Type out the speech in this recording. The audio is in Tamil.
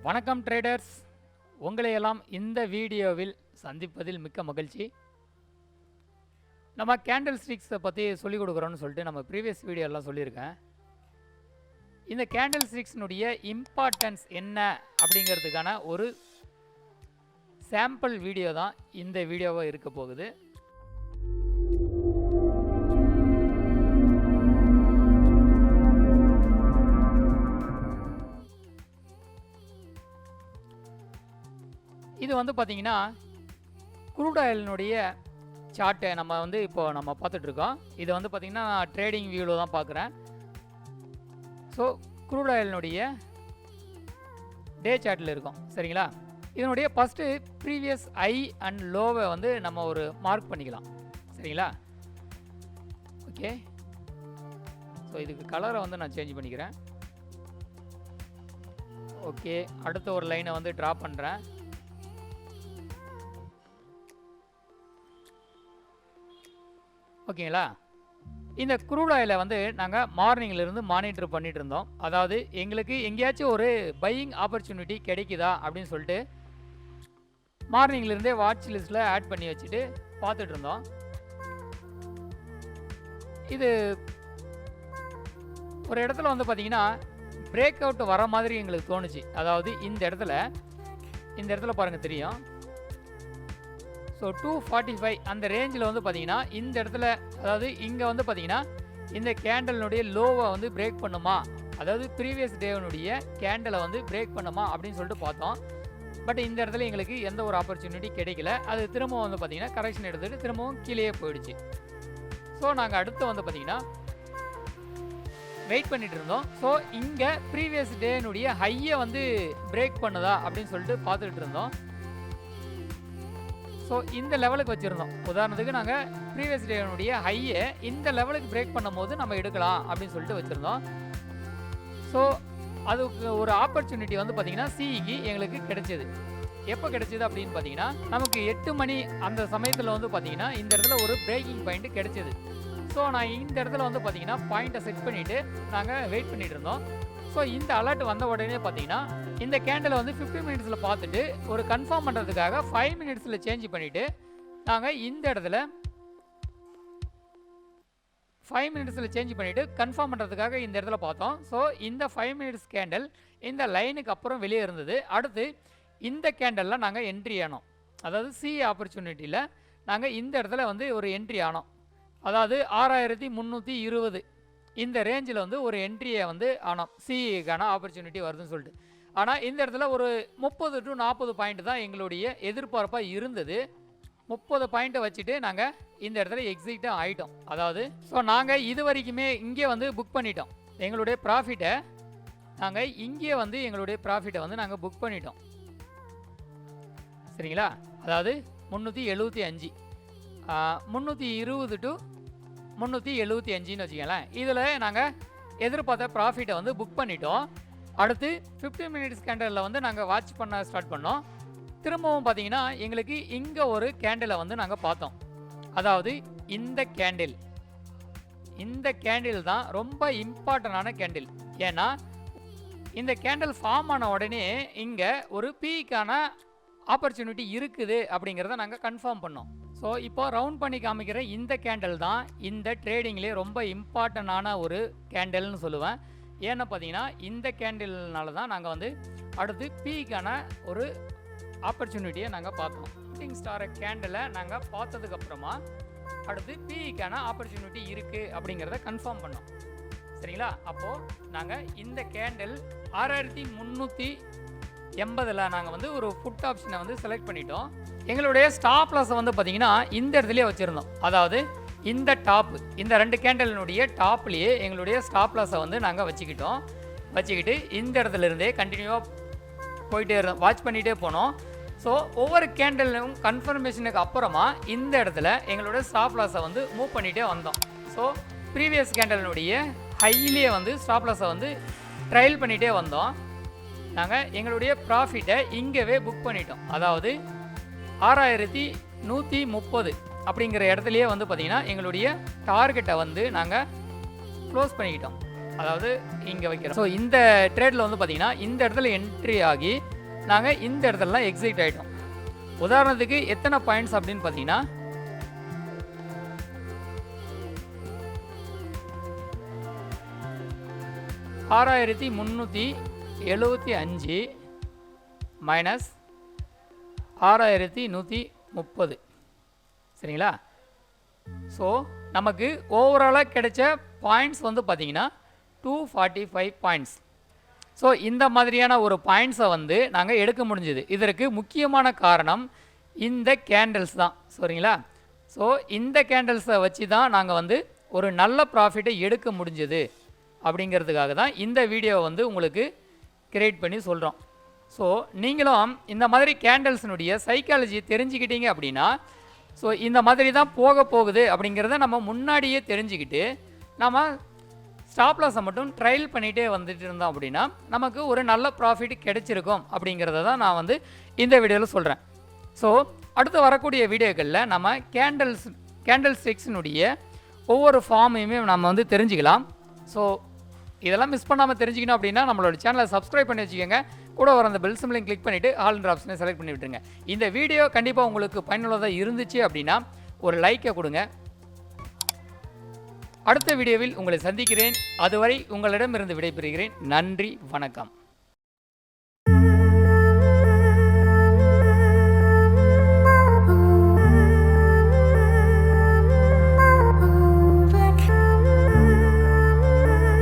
வணக்கம் ட்ரேடர்ஸ், உங்களையெல்லாம் இந்த வீடியோவில் சந்திப்பதில் மிக்க மகிழ்ச்சி. நம்ம கேண்டில் ஸ்டிக்ஸை பற்றி சொல்லிக் கொடுக்குறோன்னு சொல்லிட்டு நம்ம ப்ரீவியஸ் வீடியோலாம் சொல்லியிருக்கேன். இந்த கேண்டில் ஸ்டிக்ஸினுடைய இம்பார்ட்டன்ஸ் என்ன அப்படிங்கிறதுக்கான ஒரு சாம்பிள் வீடியோ தான் இந்த வீடியோவாக இருக்க போகுது. இது வந்து பார்த்தீங்கன்னா க்ரூட் ஆயிலினுடைய சார்ட்டை நம்ம பார்த்துட்ருக்கோம். இது வந்து பார்த்திங்கன்னா ட்ரேடிங் வியூவில் தான் பார்க்குறேன். ஸோ க்ரூட் ஆயிலினுடைய டே சார்ட்டில் இருக்கும், சரிங்களா? இதனுடைய ஃபஸ்ட்டு ப்ரீவியஸ் ஐ அண்ட் லோவை வந்து நம்ம ஒரு மார்க் பண்ணிக்கலாம், சரிங்களா? ஓகே, ஸோ இதுக்கு கலரை வந்து நான் சேஞ்ச் பண்ணிக்கிறேன். ஓகே, அடுத்த ஒரு லைனை வந்து ட்ரா பண்ணுறேன். ஓகேங்களா? இந்த க்ரூட் ஆயிலை வந்து நாங்கள் மார்னிங்கிலிருந்து மானிட்டர் பண்ணிகிட்டு இருந்தோம். அதாவது எங்களுக்கு எங்கேயாச்சும் ஒரு பையிங் ஆப்பர்ச்சுனிட்டி கிடைக்குதா அப்படின்னு சொல்லிட்டு மார்னிங்லேருந்தே வாட்ச் லிஸ்ட்டில் ஆட் பண்ணி வச்சுட்டு பார்த்துட்டு இருந்தோம். இது ஒரு இடத்துல வந்து பார்த்திங்கன்னா பிரேக் அவுட் வர மாதிரி எங்களுக்கு தோணுச்சு. அதாவது இந்த இடத்துல பாருங்கள் தெரியும். ஸோ 245 அந்த ரேஞ்சில் வந்து பார்த்தீங்கன்னா இந்த இடத்துல, அதாவது இங்கே வந்து பார்த்தீங்கன்னா இந்த கேண்டலினுடைய லோவை வந்து பிரேக் பண்ணுமா, அதாவது ப்ரீவியஸ் டேவனுடைய கேண்டலை வந்து பிரேக் பண்ணுமா அப்படின்னு சொல்லிட்டு பார்த்தோம். பட் இந்த இடத்துல எங்களுக்கு எந்த ஒரு ஆப்பர்ச்சுனிட்டி கிடைக்கல. அது திரும்பவும் வந்து பார்த்தீங்கன்னா கரெக்ஷன் எடுத்துகிட்டு திரும்பவும் கீழே போயிடுச்சு. ஸோ நாங்கள் அடுத்து வந்து பார்த்தீங்கன்னா வெயிட் பண்ணிட்டு இருந்தோம். ஸோ இங்கே ப்ரீவியஸ் டேனுடைய ஹையை வந்து பிரேக் பண்ணுதா அப்படின்னு சொல்லிட்டு பார்த்துட்டு இருந்தோம். ஸோ இந்த லெவலுக்கு வச்சுருந்தோம். உதாரணத்துக்கு நாங்கள் ப்ரீவியஸ் டேனுடைய ஹையை இந்த லெவலுக்கு பிரேக் பண்ணும் போது நம்ம எடுக்கலாம் அப்படின்னு சொல்லிட்டு வச்சுருந்தோம். ஸோ அதுக்கு ஒரு ஆப்பர்ச்சுனிட்டி வந்து பார்த்திங்கன்னா சிஇக்கு எங்களுக்கு கிடைச்சிது. எப்போ கிடைச்சிது அப்படின்னு பார்த்தீங்கன்னா நமக்கு 8 மணி அந்த சமயத்தில் வந்து பார்த்திங்கன்னா இந்த இடத்துல ஒரு பிரேக்கிங் பாயிண்ட் கிடைச்சிது. ஸோ நான் இந்த இடத்துல வந்து பார்த்திங்கன்னா பாயிண்ட்டை செட் பண்ணிவிட்டு நாங்கள் வெயிட் பண்ணிகிட்டு இருந்தோம். ஸோ இந்த அலர்ட் வந்த உடனே பார்த்தீங்கன்னா இந்த கேண்டில் வந்து 15 மினிட்ஸில் பார்த்துட்டு ஒரு கன்ஃபார்ம் பண்ணுறதுக்காக 5 மினிட்ஸில் சேஞ்ச் பண்ணிவிட்டு நாங்கள் இந்த இடத்துல 5 மினிட்ஸில் சேஞ்ச் பண்ணிவிட்டு கன்ஃபார்ம் பண்ணுறதுக்காக இந்த இடத்துல பார்த்தோம். ஸோ இந்த 5 மினிட்ஸ் கேண்டில் இந்த லைனுக்கு அப்புறம் வெளியே இருந்தது. அடுத்து இந்த கேண்டலில் நாங்கள் என்ட்ரி ஆனோம். அதாவது சி ஆப்பர்ச்சுனிட்டியில் நாங்கள் இந்த இடத்துல வந்து ஒரு என்ட்ரி ஆனோம். அதாவது 6320 இந்த ரேஞ்சில் வந்து ஒரு என்ட்ரியை வந்து ஆனோம். சிக்கான ஆப்பர்ச்சுனிட்டி வருதுன்னு சொல்லிட்டு. ஆனால் இந்த இடத்துல ஒரு 30 to 40 பாயிண்ட் தான் எங்களுடைய எதிர்பார்ப்பாக இருந்தது. 30 பாயிண்ட்டை வச்சுட்டு நாங்கள் இந்த இடத்துல எக்ஸிட்டாக ஆகிட்டோம். அதாவது ஸோ நாங்கள் இது வரைக்குமே இங்கே வந்து புக் பண்ணிட்டோம். எங்களுடைய ப்ராஃபிட்டை நாங்கள் இங்கே வந்து நாங்கள் புக் பண்ணிட்டோம், சரிங்களா? அதாவது 375 320 to 375ன்னு வச்சுக்கோங்களேன். இதில் நாங்கள் எதிர்பார்த்த ப்ராஃபிட்டை வந்து புக் பண்ணிட்டோம். அடுத்து 15 மினிட்ஸ் கேண்டலில் வந்து நாங்கள் வாட்ச் பண்ண ஸ்டார்ட் பண்ணோம். திரும்பவும் பார்த்தீங்கன்னா எங்களுக்கு இங்கே ஒரு கேண்டிலை வந்து நாங்கள் பார்த்தோம். அதாவது இந்த கேண்டில் தான் ரொம்ப இம்பார்ட்டண்டான கேண்டில். ஏன்னா இந்த கேண்டில் ஃபார்ம் ஆன உடனே இங்கே ஒரு பீக்கான ஆப்பர்ச்சுனிட்டி இருக்குது அப்படிங்கிறத நாங்கள் கன்ஃபார்ம் பண்ணோம். ஸோ இப்போ ரவுண்ட் பண்ணி காமிக்கிற இந்த கேண்டில் தான் இந்த ட்ரேடிங்லேயே ரொம்ப இம்பார்ட்டண்டான ஒரு கேண்டில்னு சொல்லுவேன். ஏன்னா பார்த்தீங்கன்னா இந்த கேண்டில்னால தான் நாங்கள் வந்து அடுத்து பீக்கான ஒரு ஆப்பர்ச்சுனிட்டியை நாங்கள் பார்த்தோம். ஷூட்டிங் ஸ்டார் கேண்டிலை நாங்கள் பார்த்ததுக்கப்புறமா அடுத்து பீக்கான ஆப்பர்ச்சுனிட்டி இருக்குது அப்படிங்கிறத கன்ஃபார்ம் பண்ணோம், சரிங்களா? அப்போது நாங்கள் இந்த கேண்டில் 6380 நாங்கள் வந்து ஒரு புட் ஆப்ஷனை வந்து செலக்ட் பண்ணிட்டோம். எங்களுடைய ஸ்டாப் லாஸை வந்து பார்த்திங்கன்னா இந்த இடத்துலையே வச்சுருந்தோம். அதாவது இந்த இந்த 2 கேண்டலினுடைய டாப்லேயே எங்களுடைய ஸ்டாப் லாஸை வந்து நாங்கள் வச்சுக்கிட்டு இந்த இடத்துல இருந்தே கண்டினியூவாக போயிட்டே இருந்தோம், வாட்ச் பண்ணிகிட்டே போனோம். ஸோ ஒவ்வொரு கேண்டலும் கன்ஃபர்மேஷனுக்கு அப்புறமா இந்த இடத்துல எங்களுடைய ஸ்டாப் லாஸை வந்து மூவ் பண்ணிகிட்டே வந்தோம். ஸோ ப்ரீவியஸ் கேண்டலினுடைய ஹையிலே வந்து ஸ்டாப் லாஸை வந்து ட்ரையல் பண்ணிகிட்டே வந்தோம். நாங்கள் எங்களுடைய ப்ராஃபிட்டை இங்கேவே புக் பண்ணிட்டோம். அதாவது 6130 அப்படிங்கிற இடத்துலையே வந்து பார்த்திங்கன்னா எங்களுடைய டார்கெட்டை வந்து நாங்கள் க்ளோஸ் பண்ணிக்கிட்டோம். அதாவது இங்கே வைக்கிறோம். ஸோ இந்த ட்ரேடில் வந்து பார்த்திங்கன்னா இந்த இடத்துல என்ட்ரி ஆகி நாங்கள் இந்த இடத்துலலாம் எக்ஸிட் ஆகிட்டோம். உதாரணத்துக்கு எத்தனை பாயிண்ட்ஸ் அப்படின்னு பார்த்தீங்கன்னா 6375 மைனஸ் 6130. சரிங்களா? ஸோ நமக்கு ஓவராலாக கிடைச்ச பாயிண்ட்ஸ் வந்து பார்த்தீங்கன்னா 245 பாயிண்ட்ஸ். ஸோ இந்த மாதிரியான ஒரு பாயிண்ட்ஸை வந்து நாங்கள் எடுக்க முடிஞ்சுது. இதற்கு முக்கியமான காரணம் இந்த கேண்டில்ஸ் தான். சரிங்களா? ஸோ இந்த கேண்டில்ஸை வச்சு தான் நாங்கள் வந்து ஒரு நல்ல ப்ராஃபிட்டை எடுக்க முடிஞ்சது அப்படிங்கிறதுக்காக தான் இந்த வீடியோவை வந்து உங்களுக்கு கிரியேட் பண்ணி சொல்கிறோம். ஸோ நீங்களும் இந்த மாதிரி கேண்டில்ஸினுடைய சைக்காலஜி தெரிஞ்சுக்கிட்டீங்க அப்படின்னா, ஸோ இந்த மாதிரி தான் போக போகுது அப்படிங்கிறத நம்ம முன்னாடியே தெரிஞ்சுக்கிட்டு நம்ம ஸ்டாப் லாஸை மட்டும் ட்ரையல் பண்ணிகிட்டே வந்துட்டு இருந்தோம் அப்படின்னா நமக்கு ஒரு நல்ல ப்ராஃபிட் கிடைச்சிருக்கும் அப்படிங்கிறத தான் நான் வந்து இந்த வீடியோவில் சொல்கிறேன். ஸோ அடுத்து வரக்கூடிய வீடியோக்களில் நம்ம கேண்டில் ஸ்டிக்ஸினுடைய ஒவ்வொரு ஃபார்மையுமே நம்ம வந்து தெரிஞ்சுக்கலாம். ஸோ இதெல்லாம் மிஸ் பண்ணாமல் தெரிஞ்சுக்கணும் அப்படின்னா நம்மளோட சேனலை சப்ஸ்கிரைப் பண்ணி வச்சுக்கோங்க. கூட வர அந்த பெல் சிம்பிளையும் கிளிக் பண்ணிவிட்டு ஆல்ன்ற ஆப்ஷனை செலக்ட் பண்ணி விட்டுருங்க. இந்த வீடியோ கண்டிப்பாக உங்களுக்கு பயனுள்ளதாக இருந்துச்சு அப்படின்னா ஒரு லைக்கை கொடுங்க. அடுத்த வீடியோவில் உங்களை சந்திக்கிறேன். அதுவரை உங்களிடமிருந்து விடைபெறுகிறேன். நன்றி, வணக்கம்.